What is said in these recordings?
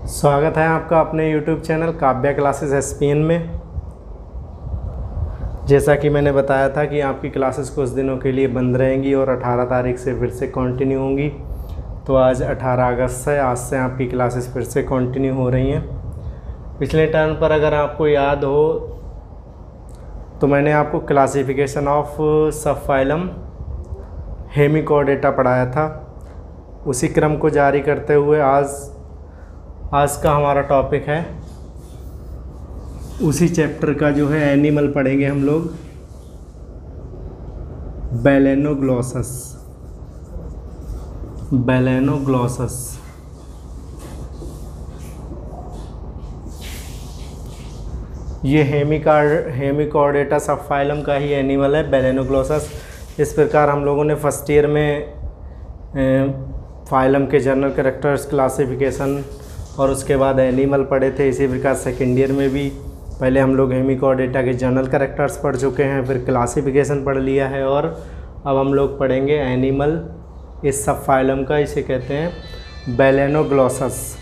स्वागत है आपका अपने YouTube channel Kavya classes SPN में। जैसा कि मैंने बताया था कि आपकी क्लासेस कुछ दिनों के लिए बंद रहेंगी और 18 तारीख से फिर से कंटिन्यू होंगी। तो आज 18 अगस्त है, आज से आपकी क्लासेस फिर से कंटिन्यू हो रही हैं। पिछले टर्म पर अगर आपको याद हो तो मैंने आपको क्लासिफिकेशन ऑफ सब फाइलम हेमिकोडेटा पढ़ाया था। उसी क्रम को जारी करते हुए आज का हमारा टॉपिक है, उसी चैप्टर का जो है एनिमल पढ़ेंगे हम लोग, बैलेनोग्लोसस। ये हेमिकोडेटा सब फाइलम का ही एनिमल है, बैलेनोग्लोसस। इस प्रकार हम लोगों ने फर्स्ट ईयर में फाइलम के जनरल कैरेक्टर्स क्लासिफिकेशन और उसके बाद एनिमल पढ़े थे। इसी प्रकार सेकेंड ईयर में भी पहले हम लोग हेमिकोडेटा के जनरल कैरेक्टर्स पढ़ चुके हैं, फिर क्लासिफिकेशन पढ़ लिया है और अब हम लोग पढ़ेंगे एनिमल इस सब फाइलम का। इसे कहते हैं बैलेनोग्लोसस।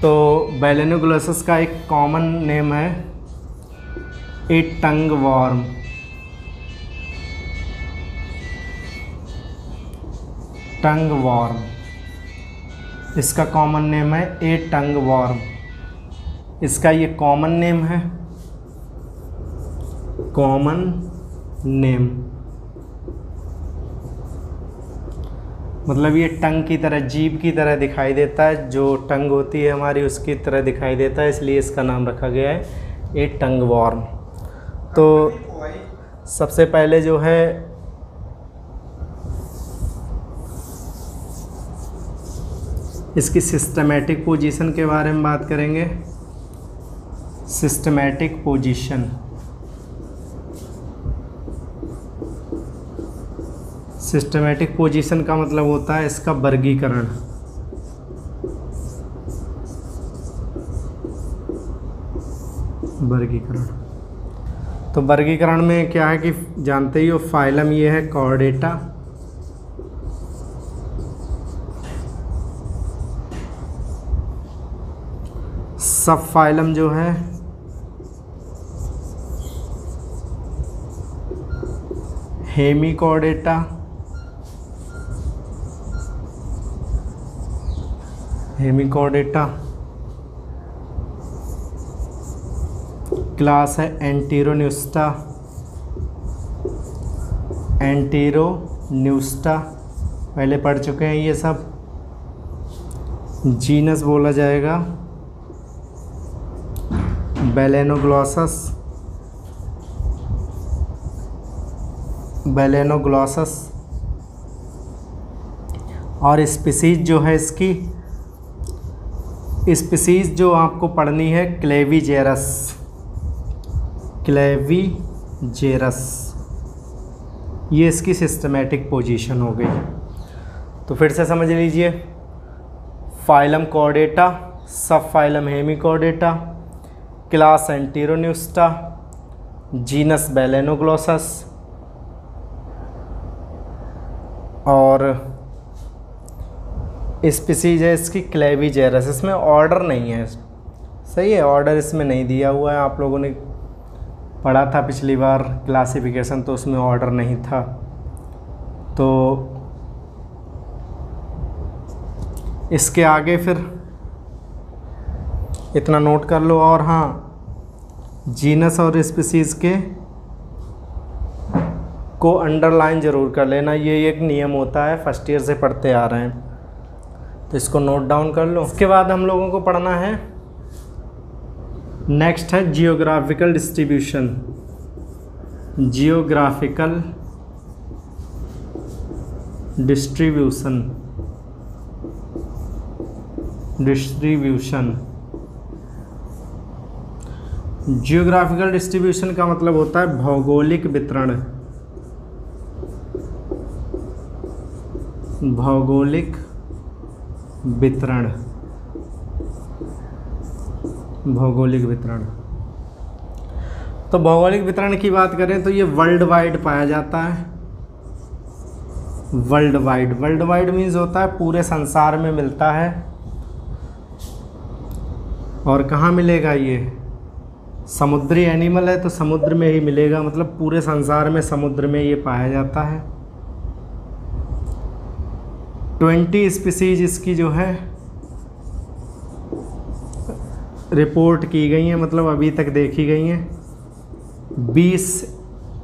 तो बैलेनोग्लोसस का एक कॉमन नेम है ए टंग वॉर्म। टंग वॉर्म इसका कॉमन नेम है, ए टंग वॉर्म। इसका ये कॉमन नेम है, कॉमन नेम मतलब ये टंग की तरह, जीभ की तरह दिखाई देता है। जो टंग होती है हमारी उसकी तरह दिखाई देता है, इसलिए इसका नाम रखा गया है ए टंग वॉर्म। तो सबसे पहले जो है इसकी सिस्टमैटिक पोजीशन के बारे में बात करेंगे। सिस्टमैटिक पोजीशन, सिस्टमैटिक पोजीशन का मतलब होता है इसका वर्गीकरण। तो वर्गीकरण में क्या है कि जानते ही हो, फाइलम ये है कॉर्डेटा, सब फाइलम जो है हेमिकोडेटा, क्लास है एंटीरोन्यूस्टा, पहले पढ़ चुके हैं ये सब। जीनस बोला जाएगा बैलेनोग्लोसस। और स्पीसीज जो है इसकी, स्पीसीज जो आपको पढ़नी है क्लेविजेरस। ये इसकी सिस्टमैटिक पोजीशन हो गई। तो फिर से समझ लीजिए, फाइलम कॉर्डेटा, सब फाइलम हेमिकोडेटा, क्लास एंटीरोन्यूस्टा, जीनस बैलेनोग्लोसस और स्पीसीज है इसकी क्लेविजेरस। इसमें ऑर्डर नहीं है, सही है, ऑर्डर इसमें नहीं दिया हुआ है। आप लोगों ने पढ़ा था पिछली बार क्लासिफिकेशन, तो उसमें ऑर्डर नहीं था। तो इसके आगे फिर इतना नोट कर लो। और हाँ, जीनस और स्पीसीज के को अंडरलाइन ज़रूर कर लेना, ये एक नियम होता है, फर्स्ट ईयर से पढ़ते आ रहे हैं, तो इसको नोट डाउन कर लो। उसके बाद हम लोगों को पढ़ना है, नेक्स्ट है जियोग्राफिकल डिस्ट्रीब्यूशन। जियोग्राफिकल डिस्ट्रीब्यूशन का मतलब होता है भौगोलिक वितरण। तो भौगोलिक वितरण की बात करें तो ये वर्ल्ड वाइड पाया जाता है। वर्ल्ड वाइड मीन्स होता है पूरे संसार में मिलता है। और कहाँ मिलेगा ये? समुद्री एनिमल है तो समुद्र में ही मिलेगा, मतलब पूरे संसार में समुद्र में ये पाया जाता है। 20 स्पीसीज इसकी जो है रिपोर्ट की गई हैं, मतलब अभी तक देखी गई हैं। 20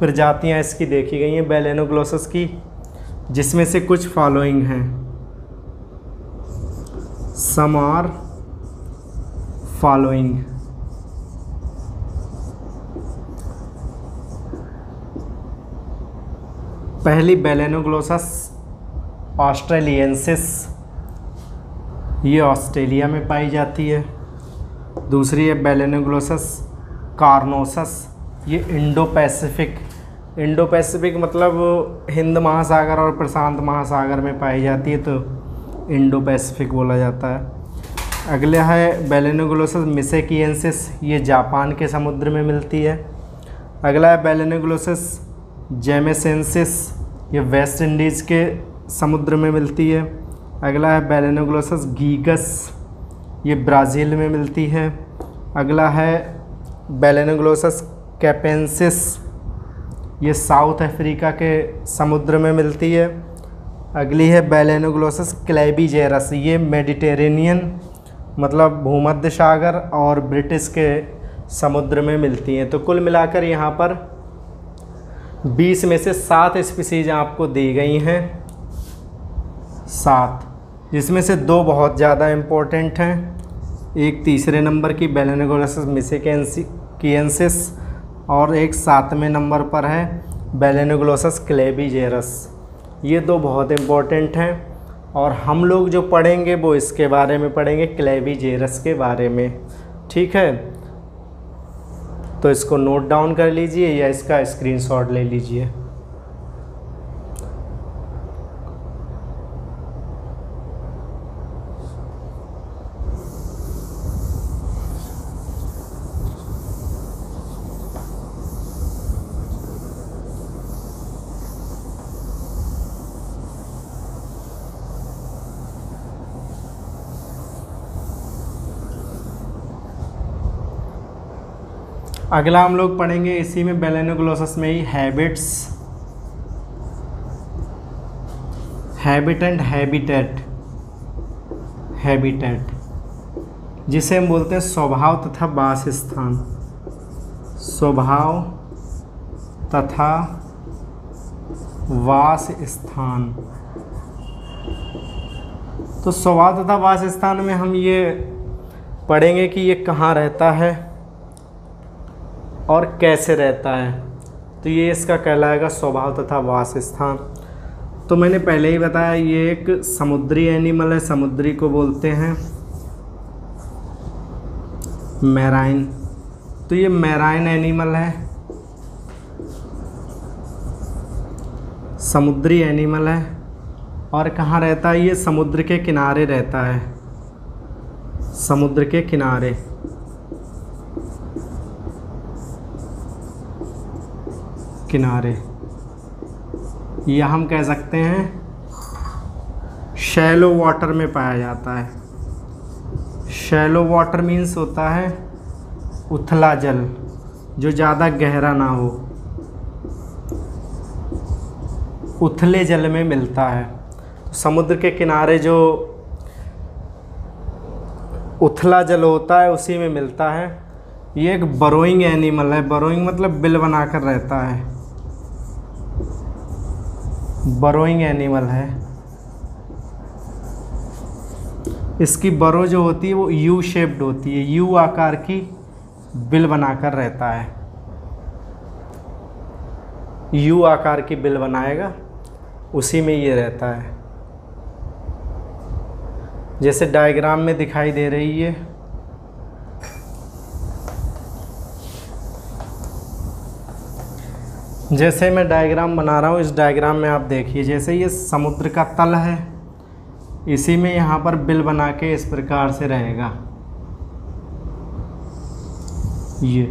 प्रजातियां इसकी देखी गई हैं बेलेनोग्लोसस की, जिसमें से कुछ फॉलोइंग हैं। Some are following. पहली बेलेनोग्लोसस ऑस्ट्रेलियंसिस, ये ऑस्ट्रेलिया में पाई जाती है। दूसरी है बेलेनोग्लोसस कार्नोसस, ये इंडो पैसिफिक मतलब हिंद महासागर और प्रशांत महासागर में पाई जाती है, तो इंडो पैसिफिक बोला जाता है। अगला है बेलेनोग्लोसस मिसेकियंसिस, ये जापान के समुद्र में मिलती है। अगला है बेलेनोग्लोसस जेमेसेंसिस, ये वेस्ट इंडीज़ के समुद्र में मिलती है। अगला है बेलेनोग्लोसस गीगस, ये ब्राज़ील में मिलती है। अगला है बेलेनोग्लोसस कैपेंसिस, ये साउथ अफ्रीका के समुद्र में मिलती है। अगली है बेलेनोग्लोसस क्लेबीजेरस, ये मेडिटेरेनियन मतलब भूमध्य सागर और ब्रिटिश के समुद्र में मिलती हैं। तो कुल मिलाकर यहाँ पर 20 में से 7 स्पीसीज आपको दी गई हैं, 7, जिसमें से 2 बहुत ज़्यादा इम्पोर्टेंट हैं। एक तीसरे नंबर की बेलेनोग्लोसस मिसेकियंसिस और एक 7वें नंबर पर है बेलेनोग्लोसस क्लेबीजेरस। ये 2 बहुत इम्पोर्टेंट हैं और हम लोग जो पढ़ेंगे वो इसके बारे में पढ़ेंगे, क्लेबीजेरस के बारे में। ठीक है, तो इसको नोट डाउन कर लीजिए या इसका स्क्रीनशॉट ले लीजिए। अगला हम लोग पढ़ेंगे इसी में बेलेनोग्लोसस में ही हैबिट एंड हैबिटेट, जिसे हम बोलते हैं स्वभाव तथा वासस्थान। स्वभाव तथा वासस्थान। तो स्वभाव तथा वासस्थान में हम ये पढ़ेंगे कि ये कहाँ रहता है और कैसे रहता है। तो ये इसका कहलाएगा स्वभाव तथा वासस्थान। तो मैंने पहले ही बताया ये एक समुद्री एनिमल है, समुद्री को बोलते हैं मैराइन। तो ये मैराइन एनिमल है, समुद्री एनिमल है। और कहाँ रहता है ये? समुद्र के किनारे रहता है, समुद्र के किनारे। या हम कह सकते हैं शैलो वाटर में पाया जाता है। शैलो वाटर मीन्स होता है उथला जल, जो ज़्यादा गहरा ना हो, उथले जल में मिलता है। तो समुद्र के किनारे जो उथला जल होता है उसी में मिलता है। ये एक बरोइंग एनिमल है। बरोइंग मतलब बिल बनाकर रहता है, बरोइंग एनिमल है। इसकी बरो जो होती है वो यू शेप्ड होती है, यू आकार की बिल बनाकर रहता है। यू आकार की बिल बनाएगा, उसी में ये रहता है, जैसे डायग्राम में दिखाई दे रही है। जैसे मैं डायग्राम बना रहा हूँ, इस डायग्राम में आप देखिए, जैसे ये समुद्र का तल है, इसी में यहाँ पर बिल बना के इस प्रकार से रहेगा ये।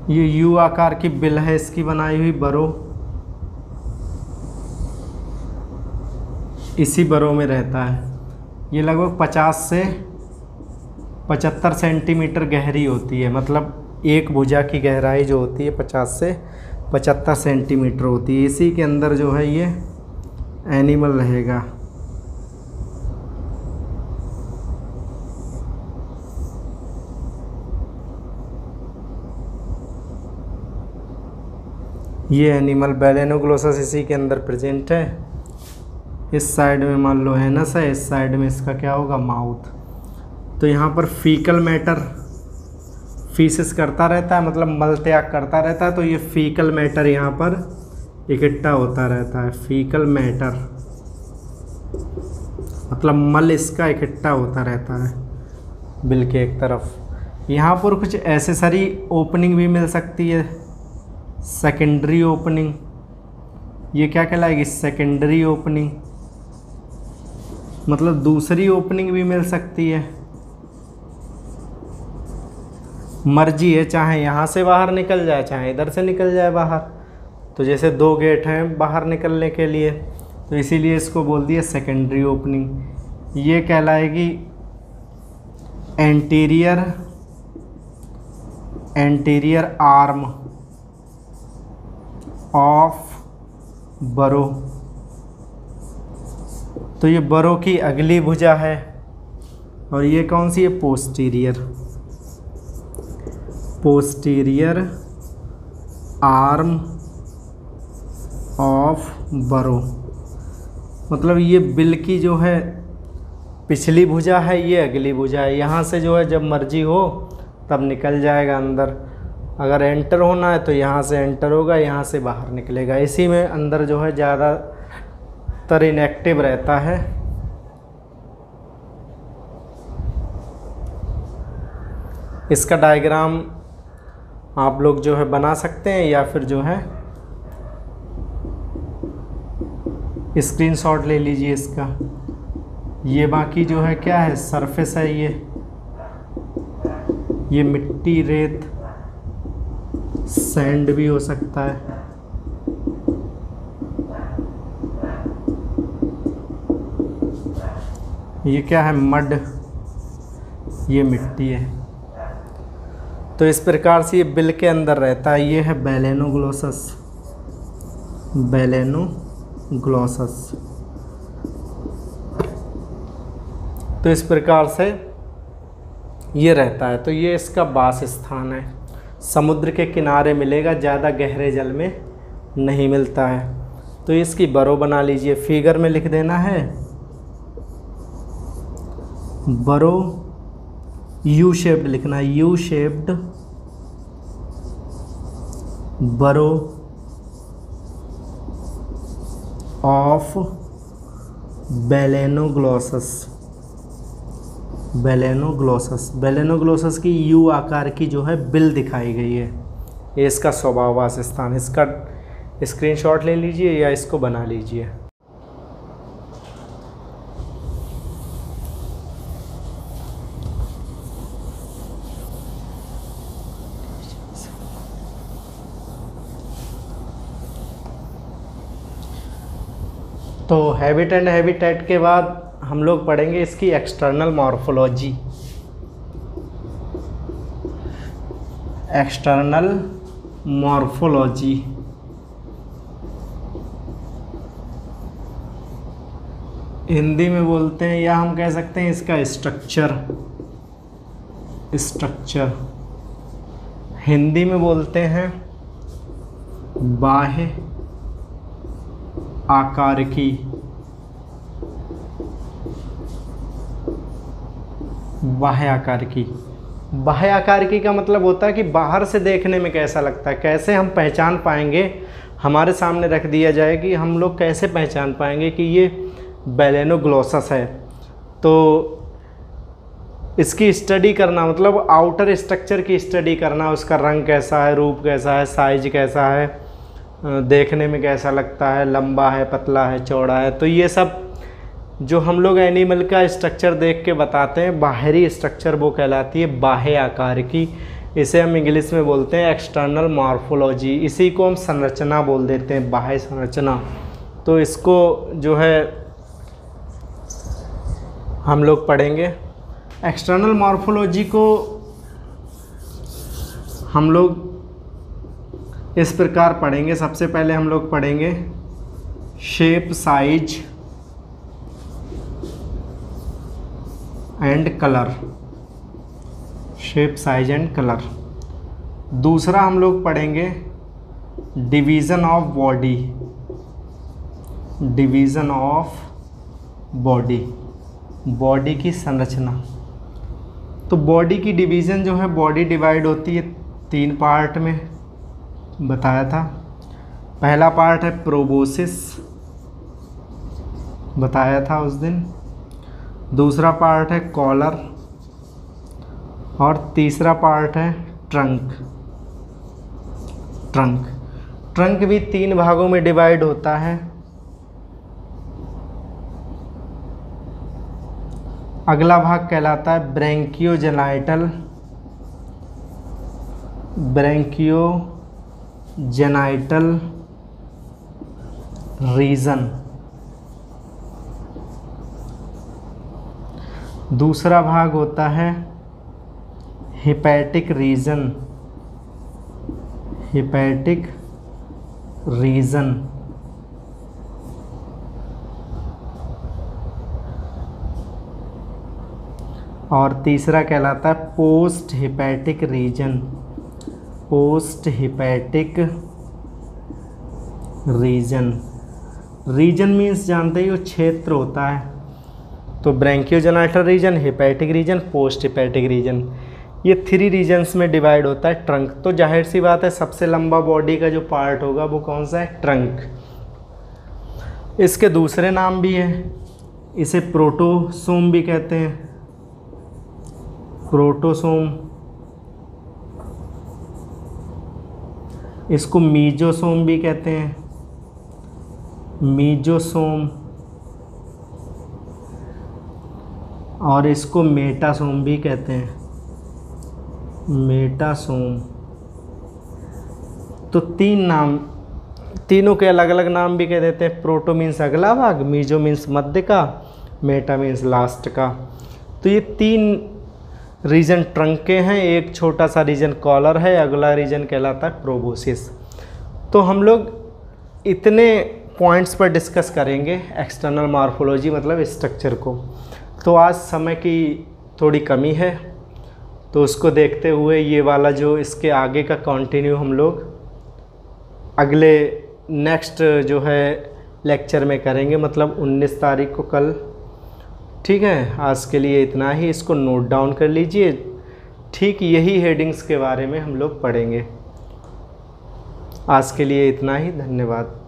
ये यू आकार की बिल है इसकी बनाई हुई बरो, इसी बरो में रहता है। ये लगभग 50 से 75 सेंटीमीटर गहरी होती है, मतलब एक भुजा की गहराई जो होती है 50 से 75 सेंटीमीटर होती है। इसी के अंदर जो है ये एनिमल रहेगा। ये एनिमल बैलेनोग्लोसस इसी के अंदर प्रेजेंट है। इस साइड में मान लो एनस है, इस साइड में इसका क्या होगा, माउथ। तो यहाँ पर फीकल मैटर फीसिस करता रहता है, मतलब मल त्याग करता रहता है। तो ये फीकल मैटर यहाँ पर इकट्ठा होता रहता है। फीकल मैटर मतलब मल इसका इकट्ठा होता रहता है बिल के एक तरफ। यहाँ पर कुछ एसेसरी ओपनिंग भी मिल सकती है, सेकेंडरी ओपनिंग। ये क्या कहलाएगी, सेकेंडरी ओपनिंग, मतलब दूसरी ओपनिंग भी मिल सकती है। मर्जी है, चाहे यहाँ से बाहर निकल जाए चाहे इधर से निकल जाए बाहर। तो जैसे 2 गेट हैं बाहर निकलने के लिए, तो इसीलिए इसको बोल दिया सेकेंडरी ओपनिंग। ये कहलाएगी एंटीरियर आर्म ऑफ बरो। तो ये बरो की अगली भुजा है। और ये कौन सी है, पोस्टीरियर आर्म ऑफ बरो। मतलब ये बिल की जो है पिछली भुजा है, ये अगली भुजा है। यहाँ से जो है जब मर्जी हो तब निकल जाएगा अंदर। अगर एंटर होना है तो यहाँ से एंटर होगा, यहाँ से बाहर निकलेगा। इसी में अंदर जो है ज़्यादातर इनएक्टिव रहता है। इसका डायग्राम आप लोग जो है बना सकते हैं, या फिर जो है स्क्रीनशॉट ले लीजिए इसका। ये बाकी जो है क्या है, सरफेस है। ये मिट्टी, रेत, सैंड भी हो सकता है। ये क्या है, मड, ये मिट्टी है। तो इस प्रकार से ये बिल के अंदर रहता है। ये है बैलेनोग्लोसस। तो इस प्रकार से ये रहता है। तो ये इसका वास स्थान है, समुद्र के किनारे मिलेगा, ज़्यादा गहरे जल में नहीं मिलता है। तो इसकी बरो बना लीजिए, फिगर में लिख देना है बरो, यू शेप्ड लिखना है, यू शेप्ड बरो ऑफ बैलेनोग्लोसस की यू आकार की जो है बिल दिखाई गई है। ये इसका स्वभाववास स्थान। इसका स्क्रीनशॉट ले लीजिए या इसको बना लीजिए। तो हैबिट एंड हैबिटेट के बाद हम लोग पढ़ेंगे इसकी external morphology. External morphology Hindi में बोलते हैं, या हम कह सकते हैं इसका स्ट्रक्चर हिंदी में बोलते हैं बाह्य आकार की। बाह्य आकार की का मतलब होता है कि बाहर से देखने में कैसा लगता है, कैसे हम पहचान पाएंगे। हमारे सामने रख दिया जाए कि हम लोग कैसे पहचान पाएंगे कि ये बैलेनोग्लोसस है। तो इसकी स्टडी करना मतलब आउटर स्ट्रक्चर की स्टडी करना, उसका रंग कैसा है, रूप कैसा है, साइज कैसा है, देखने में कैसा लगता है, लंबा है, पतला है, चौड़ा है। तो ये सब जो हम लोग एनिमल का स्ट्रक्चर देख के बताते हैं, बाहरी स्ट्रक्चर वो कहलाती है बाह्य आकार की। इसे हम इंग्लिश में बोलते हैं एक्सटर्नल मॉर्फोलॉजी, इसी को हम संरचना बोल देते हैं, बाह्य संरचना। तो इसको जो है हम लोग पढ़ेंगे। एक्सटर्नल मॉर्फोलॉजी को हम लोग इस प्रकार पढ़ेंगे। सबसे पहले हम लोग पढ़ेंगे shape, size and colour, shape, size and colour. दूसरा हम लोग पढ़ेंगे division of body, division of body, body की संरचना। तो बॉडी की डिवीज़न जो है, बॉडी डिवाइड होती है 3 पार्ट में, बताया था। पहला पार्ट है प्रोबोसिस, बताया था उस दिन। दूसरा पार्ट है कॉलर और तीसरा पार्ट है ट्रंक। ट्रंक ट्रंक भी 3 भागों में डिवाइड होता है। अगला भाग कहलाता है ब्रैंकियोजेनाइटल, ब्रैंकियोजेनाइटल रीजन। दूसरा भाग होता है हेपेटिक रीजन, हेपेटिक रीजन। और तीसरा कहलाता है post hepatic region, post hepatic region. Region means जानते ही वो क्षेत्र होता है। तो branchiogenital region, hepatic region, post hepatic region, ये 3 रीजन्स में डिवाइड होता है ट्रंक। तो जाहिर सी बात है सबसे लंबा बॉडी का जो पार्ट होगा वो कौन सा है? ट्रंक। इसके दूसरे नाम भी हैं, इसे प्रोटोसोम भी कहते हैं, प्रोटोसोम। इसको मीजोसोम भी कहते हैं, मीजोसोम। और इसको मेटासोम भी कहते हैं, मेटासोम। तो 3 नाम, तीनों के अलग अलग नाम भी कह देते हैं। प्रोटो मीन्स अगला भाग, मीजो मीन्स मध्य का, मेटा मीन्स लास्ट का। तो ये 3 रीजन ट्रंक के हैं। एक छोटा सा रीजन कॉलर है, अगला रीजन कहलाता है प्रोबोसिस। तो हम लोग इतने पॉइंट्स पर डिस्कस करेंगे एक्सटर्नल मॉर्फोलॉजी मतलब स्ट्रक्चर को। तो आज समय की थोड़ी कमी है, तो उसको देखते हुए ये वाला जो इसके आगे का कंटिन्यू हम लोग अगले नेक्स्ट जो है लेक्चर में करेंगे, मतलब 19 तारीख को कल। ठीक है, आज के लिए इतना ही, इसको नोट डाउन कर लीजिए। ठीक यही हेडिंग्स के बारे में हम लोग पढ़ेंगे। आज के लिए इतना ही, धन्यवाद।